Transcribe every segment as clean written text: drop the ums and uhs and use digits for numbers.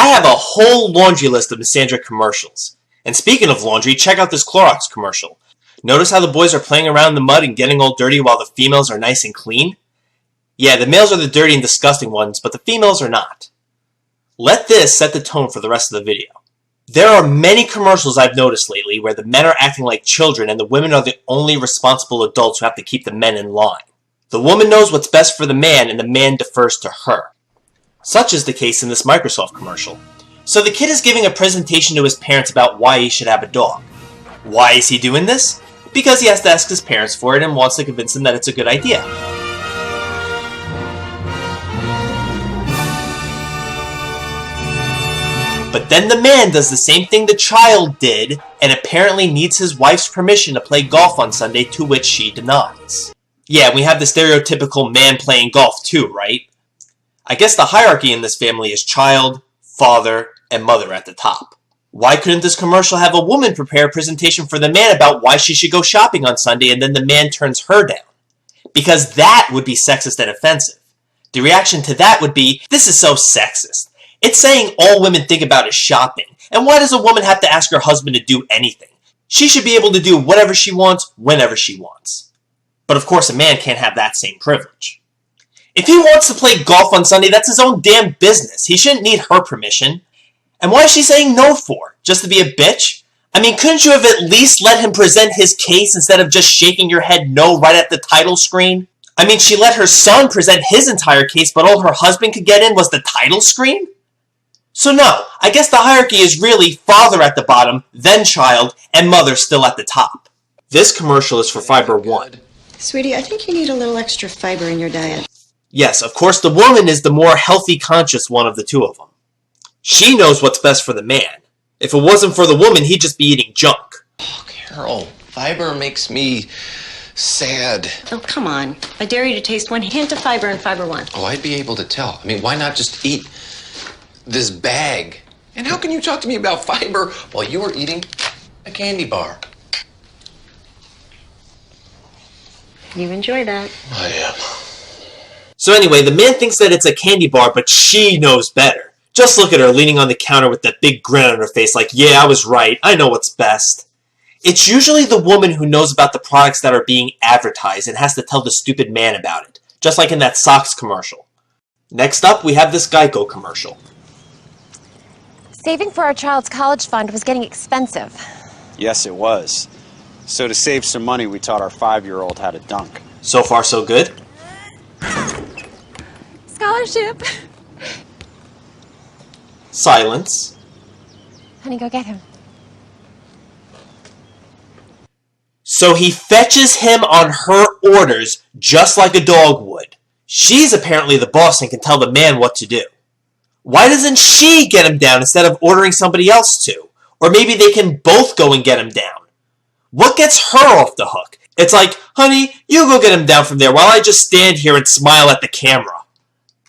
I have a whole laundry list of Misandry commercials. And speaking of laundry, check out this Clorox commercial. Notice how the boys are playing around in the mud and getting all dirty while the females are nice and clean? Yeah, the males are the dirty and disgusting ones, but the females are not. Let this set the tone for the rest of the video. There are many commercials I've noticed lately where the men are acting like children and the women are the only responsible adults who have to keep the men in line. The woman knows what's best for the man and the man defers to her. Such is the case in this Microsoft commercial. So the kid is giving a presentation to his parents about why he should have a dog. Why is he doing this? Because he has to ask his parents for it and wants to convince them that it's a good idea. But then the man does the same thing the child did and apparently needs his wife's permission to play golf on Sunday, to which she denies. Yeah, we have the stereotypical man playing golf too, right? I guess the hierarchy in this family is child, father, and mother at the top. Why couldn't this commercial have a woman prepare a presentation for the man about why she should go shopping on Sunday and then the man turns her down? Because that would be sexist and offensive. The reaction to that would be, this is so sexist. It's saying all women think about is shopping. And why does a woman have to ask her husband to do anything? She should be able to do whatever she wants, whenever she wants. But of course a man can't have that same privilege. If he wants to play golf on Sunday, that's his own damn business. He shouldn't need her permission. And why is she saying no for? Just to be a bitch? I mean, couldn't you have at least let him present his case instead of just shaking your head no right at the title screen? I mean, she let her son present his entire case, but all her husband could get in was the title screen? So no, I guess the hierarchy is really father at the bottom, then child, and mother still at the top. This commercial is for Fiber One. Sweetie, I think you need a little extra fiber in your diet. Yes, of course the woman is the more healthy conscious one of the two of them. She knows what's best for the man. If it wasn't for the woman, he'd just be eating junk. Oh, Carol, fiber makes me sad. Oh, come on. I dare you to taste one hint of fiber in Fiber One. Oh, I'd be able to tell. I mean, why not just eat this bag? And how can you talk to me about fiber while you are eating a candy bar? You enjoy that. I am. So anyway, the man thinks that it's a candy bar, but she knows better. Just look at her leaning on the counter with that big grin on her face like, yeah, I was right. I know what's best. It's usually the woman who knows about the products that are being advertised and has to tell the stupid man about it. Just like in that socks commercial. Next up, we have this Geico commercial. Saving for our child's college fund was getting expensive. Yes, it was. So to save some money, we taught our 5-year-old how to dunk. So far, so good? Scholarship. Silence. Honey, go get him. So he fetches him on her orders just like a dog would. She's apparently the boss and can tell the man what to do. Why doesn't she get him down instead of ordering somebody else to? Or maybe they can both go and get him down. What gets her off the hook? It's like, honey, you go get him down from there while I just stand here and smile at the camera.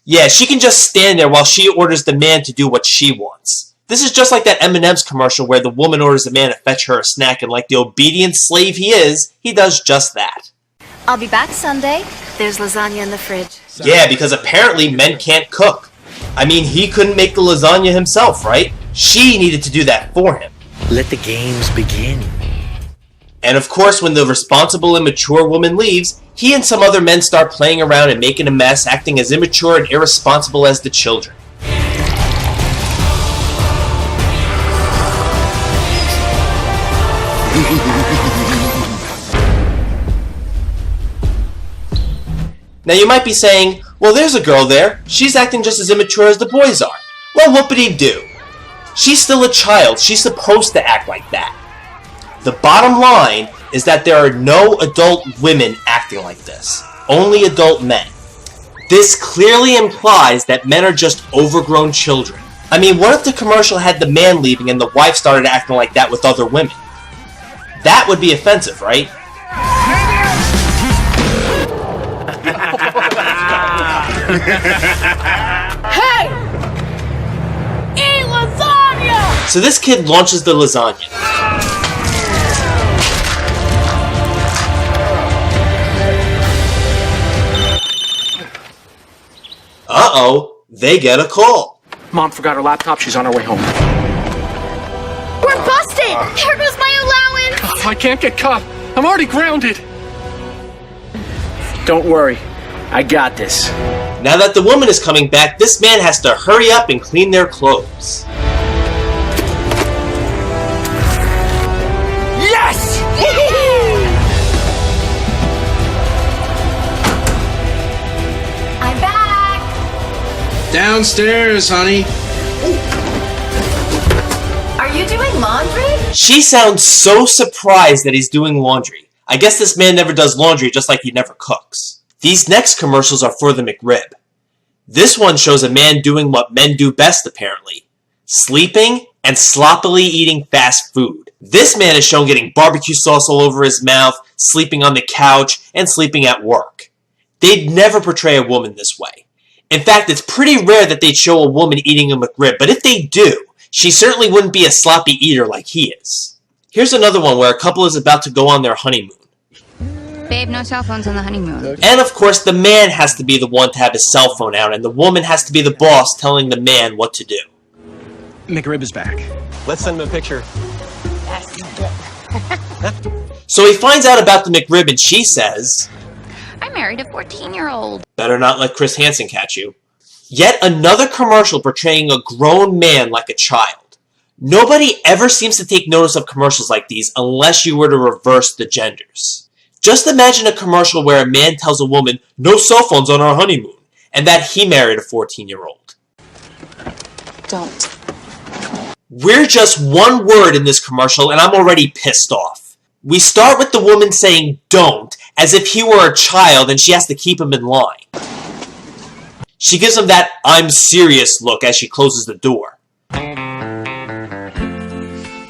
Yeah, she can just stand there while she orders the man to do what she wants. This is just like that M&M's commercial where the woman orders the man to fetch her a snack and like the obedient slave he is, he does just that. I'll be back Sunday. There's lasagna in the fridge. Yeah, because apparently men can't cook. I mean, he couldn't make the lasagna himself, right? She needed to do that for him. Let the games begin. And of course, when the responsible and mature woman leaves, he and some other men start playing around and making a mess, acting as immature and irresponsible as the children. Now you might be saying, well, there's a girl there. She's acting just as immature as the boys are. Well, whoopity-doo. She's still a child. She's supposed to act like that. The bottom line is that there are no adult women acting like this. Only adult men. This clearly implies that men are just overgrown children. I mean, what if the commercial had the man leaving and the wife started acting like that with other women? That would be offensive, right? Hey! Eat lasagna! So this kid launches the lasagna. Uh-oh, they get a call. Mom forgot her laptop. She's on her way home. We're busted! There goes my allowance! I can't get caught. I'm already grounded. Don't worry. I got this. Now that the woman is coming back, this man has to hurry up and clean their clothes. Yes! I'm back! Downstairs, honey. Are you doing laundry? She sounds so surprised that he's doing laundry. I guess this man never does laundry, just like he never cooks. These next commercials are for the McRib. This one shows a man doing what men do best, apparently. Sleeping and sloppily eating fast food. This man is shown getting barbecue sauce all over his mouth, sleeping on the couch, and sleeping at work. They'd never portray a woman this way. In fact, it's pretty rare that they'd show a woman eating a McRib, but if they do, she certainly wouldn't be a sloppy eater like he is. Here's another one where a couple is about to go on their honeymoon. Babe, no cell phones on the honeymoon. And of course, the man has to be the one to have his cell phone out, and the woman has to be the boss telling the man what to do. McRib is back. Let's send him a picture. So he finds out about the McRib and she says, I married a 14-year-old. better not let Chris Hansen catch you. Yet another commercial portraying a grown man like a child. Nobody ever seems to take notice of commercials like these unless you were to reverse the genders. Just imagine a commercial where a man tells a woman, no cell phones on our honeymoon, and that he married a 14-year-old. Don't. We're just one word in this commercial and I'm already pissed off. We start with the woman saying don't, as if he were a child and she has to keep him in line. She gives him that I'm serious look as she closes the door.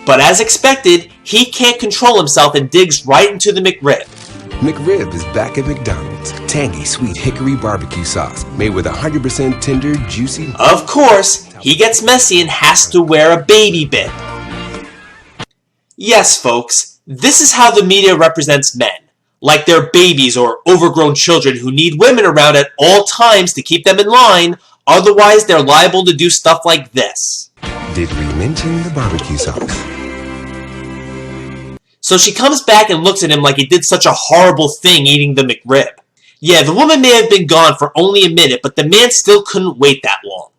But as expected, he can't control himself and digs right into the McRib. McRib is back at McDonald's. Tangy, sweet hickory barbecue sauce made with 100% tender, juicy... Of course, he gets messy and has to wear a baby bib. Yes, folks, this is how the media represents men. Like they're babies or overgrown children who need women around at all times to keep them in line, otherwise they're liable to do stuff like this. Did we mention the barbecue sauce? So she comes back and looks at him like he did such a horrible thing eating the McRib. Yeah, the woman may have been gone for only a minute, but the man still couldn't wait that long.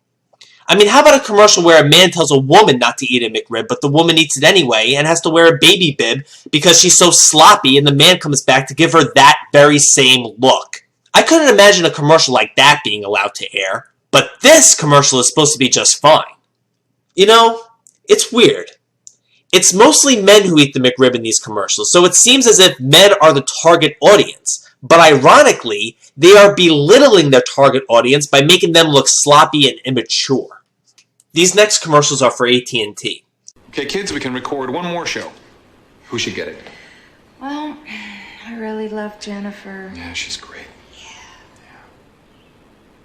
I mean, how about a commercial where a man tells a woman not to eat a McRib, but the woman eats it anyway and has to wear a baby bib because she's so sloppy, and the man comes back to give her that very same look. I couldn't imagine a commercial like that being allowed to air, but this commercial is supposed to be just fine. You know, it's weird. It's mostly men who eat the McRib in these commercials, so it seems as if men are the target audience. But ironically, they are belittling their target audience by making them look sloppy and immature. These next commercials are for AT&T. Okay, kids, we can record one more show. Who should get it? Well, I really love Jennifer. Yeah, she's great. Yeah.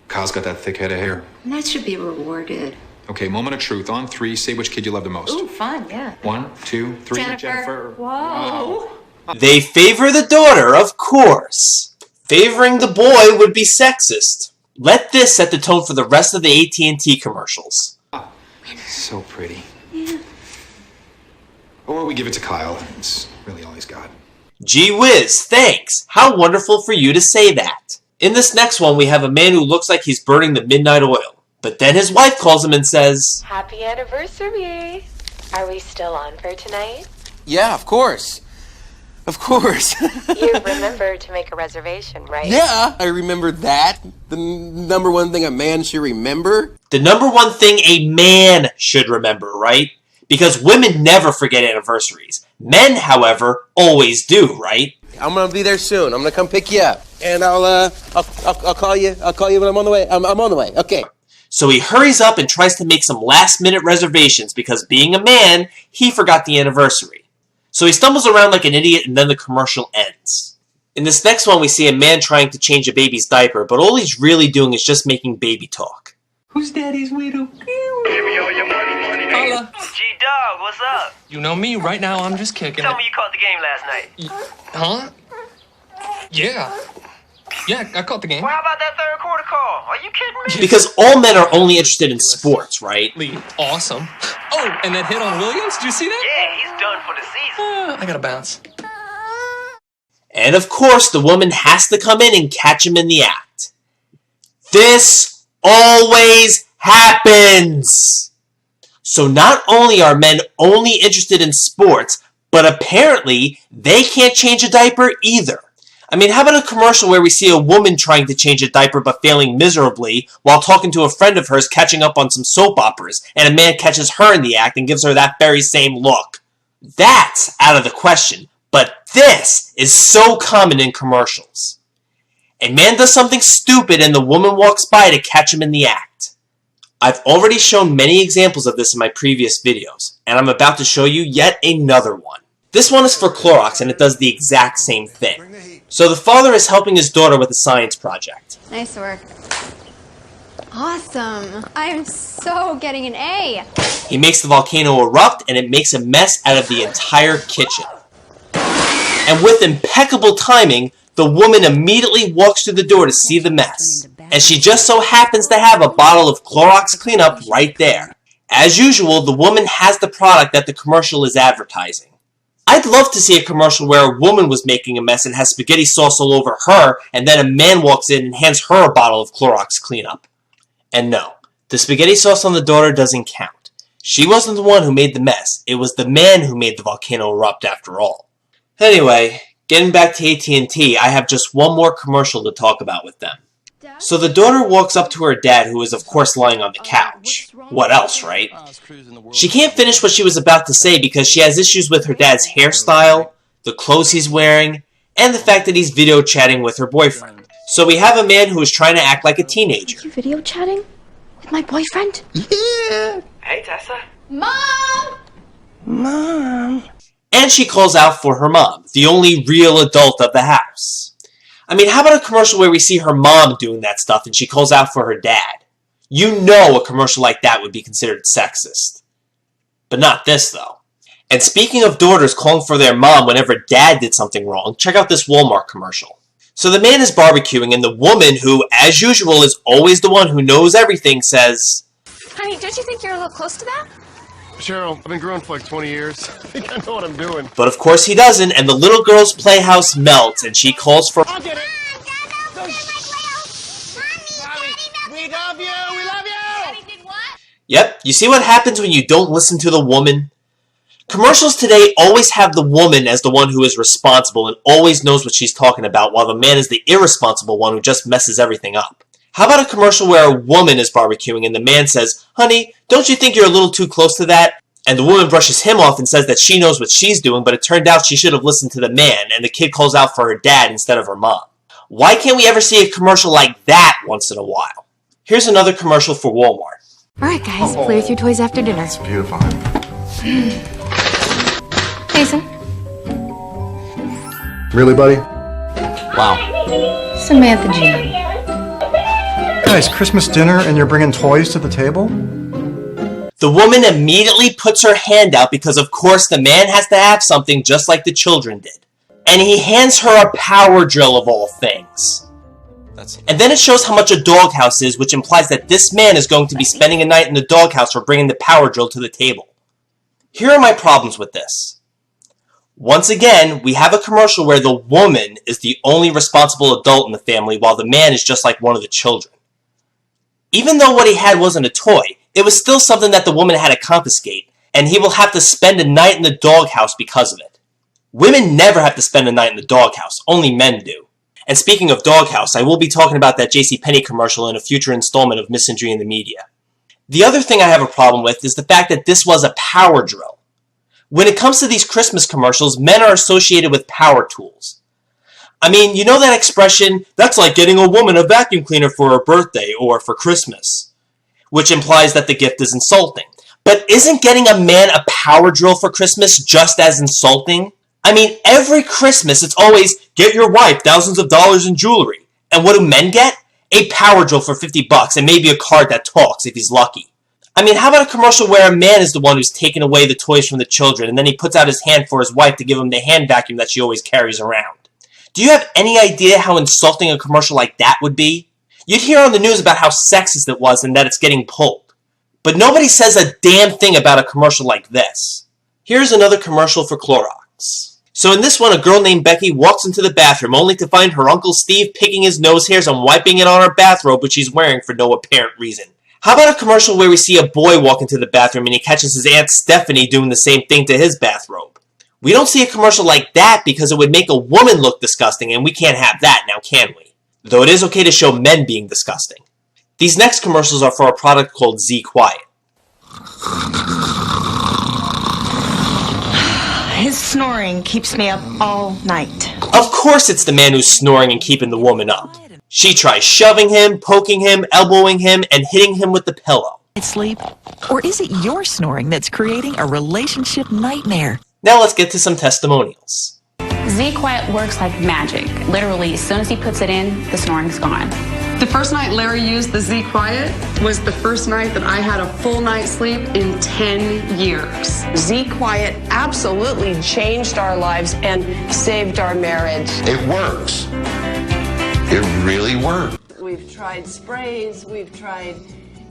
Kyle's got that thick head of hair. And that should be rewarded. Okay, moment of truth. On 3, say which kid you love the most. Ooh, fun, yeah. 1, 2, 3, Jennifer. Whoa. They favor the daughter, of course. Favoring the boy would be sexist. Let this set the tone for the rest of the AT&T commercials. So pretty. Yeah. Or we give it to Kyle. It's really all he's got. Gee whiz, thanks. How wonderful for you to say that. In this next one, we have a man who looks like he's burning the midnight oil. But then his wife calls him and says, Happy anniversary. Are we still on for tonight? Yeah, of course. Of course. You remember to make a reservation, right? Yeah, I remember that. The number one thing a man should remember. The number one thing a man should remember, right? Because women never forget anniversaries. Men, however, always do, right? I'm gonna be there soon. I'm gonna come pick you up, and I'll call you. I'll call you when I'm on the way. I'm on the way. Okay. So he hurries up and tries to make some last-minute reservations because, being a man, he forgot the anniversary. So he stumbles around like an idiot, and then the commercial ends. In this next one, we see a man trying to change a baby's diaper, but all he's really doing is just making baby talk. Who's daddy's widow? Give me all your money. Holla. G-Dog, what's up? You know me, right now I'm just kicking Tell it. me you caught the game last night. Huh? Yeah. Yeah, I caught the game. Well, how about that third quarter call? Are you kidding me? Because all men are only interested in sports, right? Awesome. Oh, and that hit on Williams, did you see that? Yeah, he's done for the season. I gotta bounce. And of course, the woman has to come in and catch him in the act. This always happens! So not only are men only interested in sports, but apparently they can't change a diaper either. I mean, how about a commercial where we see a woman trying to change a diaper but failing miserably while talking to a friend of hers catching up on some soap operas, and a man catches her in the act and gives her that very same look? That's out of the question, but this is so common in commercials. A man does something stupid and the woman walks by to catch him in the act. I've already shown many examples of this in my previous videos, and I'm about to show you yet another one. This one is for Clorox, and it does the exact same thing. So the father is helping his daughter with a science project. Nice work. Awesome. I am so getting an A. He makes the volcano erupt, and it makes a mess out of the entire kitchen. And with impeccable timing, the woman immediately walks through the door to see the mess. And she just so happens to have a bottle of Clorox cleanup right there. As usual, the woman has the product that the commercial is advertising. I'd love to see a commercial where a woman was making a mess and has spaghetti sauce all over her, and then a man walks in and hands her a bottle of Clorox cleanup. And no, the spaghetti sauce on the daughter doesn't count. She wasn't the one who made the mess. It was the man who made the volcano erupt after all. Anyway, getting back to AT&T, I have just one more commercial to talk about with them. So the daughter walks up to her dad, who is of course lying on the couch. What else, right? She can't finish what she was about to say because she has issues with her dad's hairstyle, the clothes he's wearing, and the fact that he's video chatting with her boyfriend. So we have a man who is trying to act like a teenager. Are you video chatting with my boyfriend? Yeah. Hey, Tessa. Mom! Mom. And she calls out for her mom, the only real adult of the house. I mean, how about a commercial where we see her mom doing that stuff and she calls out for her dad? You know a commercial like that would be considered sexist. But not this, though. And speaking of daughters calling for their mom whenever dad did something wrong, check out this Walmart commercial. So the man is barbecuing and the woman, who, as usual, is always the one who knows everything, says, Honey, don't you think you're a little close to that? Cheryl, I've been growing for like 20 years. I think I know what I'm doing. But of course he doesn't, and the little girl's playhouse melts, and she calls for... I'll get it! We love you! We love you! Yep, you see what happens when you don't listen to the woman? Commercials today always have the woman as the one who is responsible and always knows what she's talking about, while the man is the irresponsible one who just messes everything up. How about a commercial where a woman is barbecuing and the man says, honey, don't you think you're a little too close to that? And the woman brushes him off and says that she knows what she's doing, but it turned out she should have listened to the man, and the kid calls out for her dad instead of her mom. Why can't we ever see a commercial like that once in a while? Here's another commercial for Walmart. Alright guys, play with your toys after dinner. It's beautiful. Jason. Really, buddy? Wow. Samantha Jean. Guys, Christmas dinner and you're bringing toys to the table? The woman immediately puts her hand out because of course the man has to have something just like the children did. And he hands her a power drill of all things. And then it shows how much a doghouse is, which implies that this man is going to be spending a night in the doghouse for bringing the power drill to the table. Here are my problems with this. Once again, we have a commercial where the woman is the only responsible adult in the family while the man is just like one of the children. Even though what he had wasn't a toy, it was still something that the woman had to confiscate, and he will have to spend a night in the doghouse because of it. Women never have to spend a night in the doghouse, only men do. And speaking of doghouse, I will be talking about that JCPenney commercial in a future installment of Misandry in the Media. The other thing I have a problem with is the fact that this was a power drill. When it comes to these Christmas commercials, men are associated with power tools. I mean, you know that expression, that's like getting a woman a vacuum cleaner for her birthday or for Christmas, which implies that the gift is insulting. But isn't getting a man a power drill for Christmas just as insulting? I mean, every Christmas it's always, get your wife thousands of dollars in jewelry. And what do men get? A power drill for $50 and maybe a card that talks if he's lucky. I mean, how about a commercial where a man is the one who's taking away the toys from the children and then he puts out his hand for his wife to give him the hand vacuum that she always carries around? Do you have any idea how insulting a commercial like that would be? You'd hear on the news about how sexist it was and that it's getting pulled. But nobody says a damn thing about a commercial like this. Here's another commercial for Clorox. So in this one, a girl named Becky walks into the bathroom only to find her Uncle Steve picking his nose hairs and wiping it on her bathrobe, which he's wearing for no apparent reason. How about a commercial where we see a boy walk into the bathroom and he catches his Aunt Stephanie doing the same thing to his bathrobe? We don't see a commercial like that because it would make a woman look disgusting, and we can't have that now, can we? Though it is okay to show men being disgusting. These next commercials are for a product called Z Quiet. His snoring keeps me up all night. Of course it's the man who's snoring and keeping the woman up. She tries shoving him, poking him, elbowing him, and hitting him with the pillow. Sleep? Or is it your snoring that's creating a relationship nightmare? Now let's get to some testimonials. Z Quiet works like magic. Literally, as soon as he puts it in, the snoring's gone. The first night Larry used the Z Quiet was the first night that I had a full night's sleep in 10 years. Z Quiet absolutely changed our lives and saved our marriage. It works. It really works. We've tried sprays, we've tried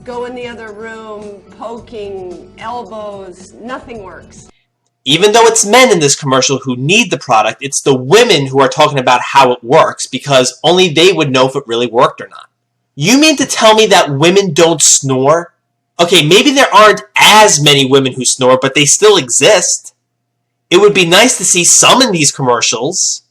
go in the other room, poking, elbows, nothing works. Even though it's men in this commercial who need the product, it's the women who are talking about how it works because only they would know if it really worked or not. You mean to tell me that women don't snore? Okay, maybe there aren't as many women who snore, but they still exist. It would be nice to see some in these commercials.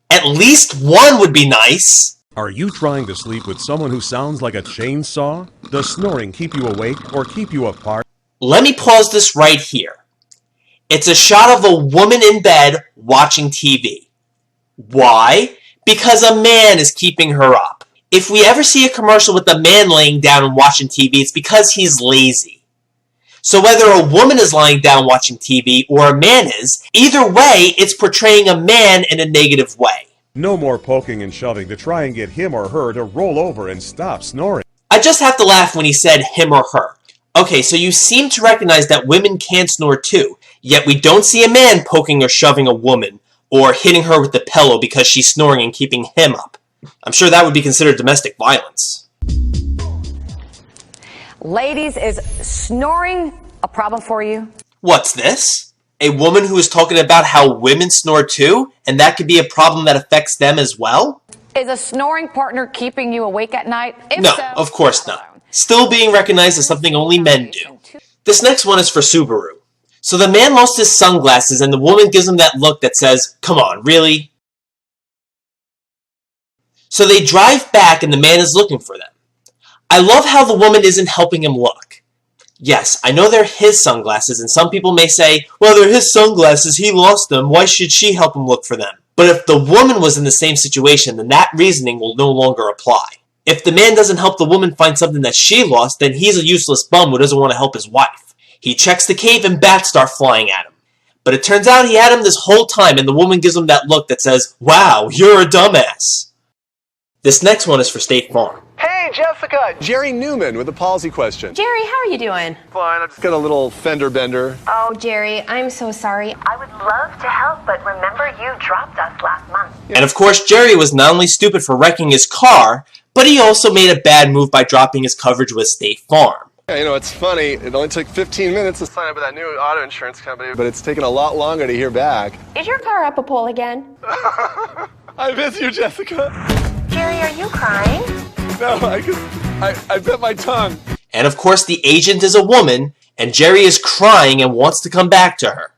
At least one would be nice. Are you trying to sleep with someone who sounds like a chainsaw? Does snoring keep you awake or keep you apart? Let me pause this right here. It's a shot of a woman in bed watching TV. Why? Because a man is keeping her up. If we ever see a commercial with a man laying down and watching TV, it's because he's lazy. So whether a woman is lying down watching TV or a man is, either way, it's portraying a man in a negative way. No more poking and shoving to try and get him or her to roll over and stop snoring. I just have to laugh when he said him or her. Okay, so you seem to recognize that women can snore too, yet we don't see a man poking or shoving a woman, or hitting her with the pillow because she's snoring and keeping him up. I'm sure that would be considered domestic violence. Ladies, is snoring a problem for you? What's this? A woman who is talking about how women snore too, and that could be a problem that affects them as well? Is a snoring partner keeping you awake at night? If No, so, of course not. Still being recognized as something only men do. This next one is for Subaru. So the man lost his sunglasses and the woman gives him that look that says, "Come on, really?" So they drive back and the man is looking for them. I love how the woman isn't helping him look. Yes, I know they're his sunglasses, and some people may say, well, they're his sunglasses, he lost them, why should she help him look for them? But if the woman was in the same situation, then that reasoning will no longer apply. If the man doesn't help the woman find something that she lost, then he's a useless bum who doesn't want to help his wife. He checks the cave and bats start flying at him. But it turns out he had him this whole time, and the woman gives him that look that says, wow, you're a dumbass. This next one is for State Farm. Hey, Jessica! Jerry Newman with a policy question. Jerry, how are you doing? Fine, I just got a little fender bender. Oh, Jerry, I'm so sorry. I would love to help, but remember you dropped us last month. And of course, Jerry was not only stupid for wrecking his car, but he also made a bad move by dropping his coverage with State Farm. Yeah, you know, it's funny. It only took 15 minutes to sign up with that new auto insurance company, but it's taken a lot longer to hear back. Is your car up a pole again? I miss you, Jessica. Jerry, are you crying? No, I bit my tongue. And of course, the agent is a woman, and Jerry is crying and wants to come back to her.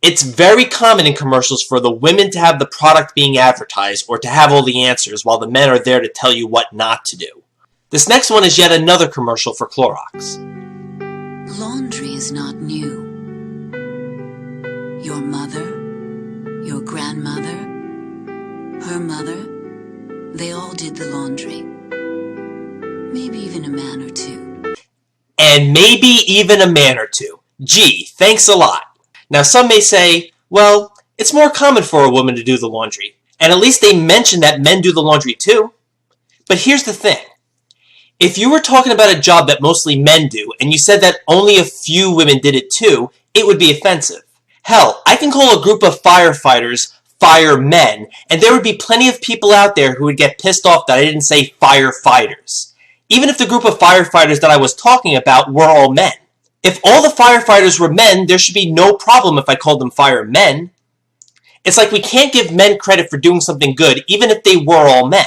It's very common in commercials for the women to have the product being advertised or to have all the answers while the men are there to tell you what not to do. This next one is yet another commercial for Clorox. Laundry is not new. Your mother, your grandmother, her mother, they all did the laundry. Maybe even a man or two. And maybe even a man or two. Gee, thanks a lot. Now some may say, well, it's more common for a woman to do the laundry. And at least they mention that men do the laundry too. But here's the thing. If you were talking about a job that mostly men do, and you said that only a few women did it too, it would be offensive. Hell, I can call a group of firefighters fire men, and there would be plenty of people out there who would get pissed off that I didn't say firefighters, even if the group of firefighters that I was talking about were all men. If all the firefighters were men, there should be no problem if I called them firemen. It's like we can't give men credit for doing something good, even if they were all men.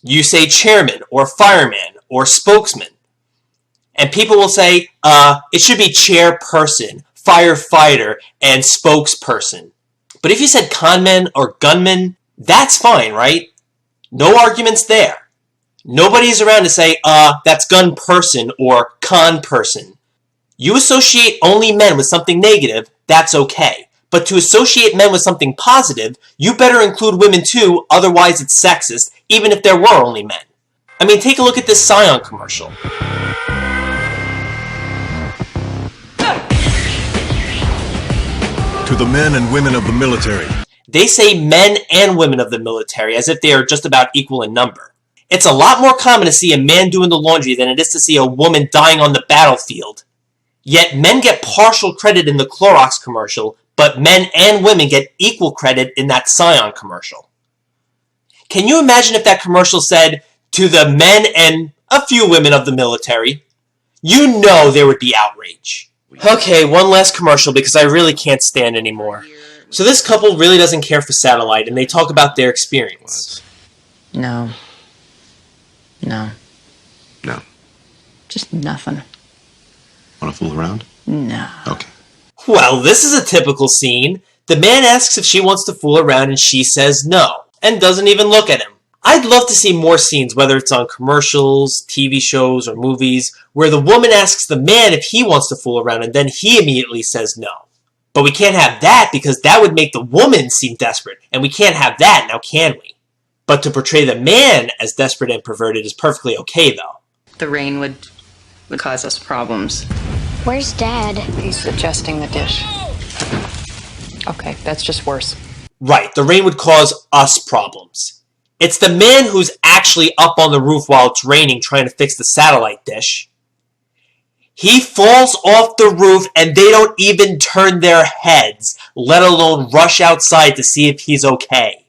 You say chairman, or fireman, or spokesman, and people will say, it should be chairperson, firefighter, and spokesperson. But if you said conman or gunman, that's fine, right? No arguments there. Nobody's around to say, that's gun person or con person. You associate only men with something negative, that's okay. But to associate men with something positive, you better include women too, otherwise it's sexist, even if there were only men. I mean, take a look at this Scion commercial. To the men and women of the military. They say men and women of the military as if they are just about equal in number. It's a lot more common to see a man doing the laundry than it is to see a woman dying on the battlefield. Yet men get partial credit in the Clorox commercial, but men and women get equal credit in that Scion commercial. Can you imagine if that commercial said, to the men and a few women of the military? You know there would be outrage. Okay, one last commercial because I really can't stand anymore. So this couple really doesn't care for satellite, and they talk about their experience. No. No. No. Just nothing. Want to fool around? No. Okay. Well, this is a typical scene. The man asks if she wants to fool around and she says no, and doesn't even look at him. I'd love to see more scenes, whether it's on commercials, TV shows, or movies, where the woman asks the man if he wants to fool around and then he immediately says no. But we can't have that because that would make the woman seem desperate, and we can't have that, now can we? But to portray the man as desperate and perverted is perfectly okay, though. The rain would cause us problems. Where's Dad? He's adjusting the dish. Okay, that's just worse. Right, the rain would cause us problems. It's the man who's actually up on the roof while it's raining trying to fix the satellite dish. He falls off the roof and they don't even turn their heads, let alone rush outside to see if he's okay.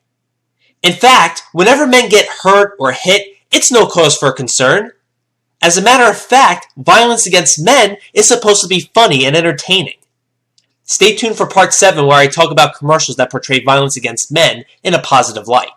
In fact, whenever men get hurt or hit, it's no cause for concern. As a matter of fact, violence against men is supposed to be funny and entertaining. Stay tuned for part 7 where I talk about commercials that portray violence against men in a positive light.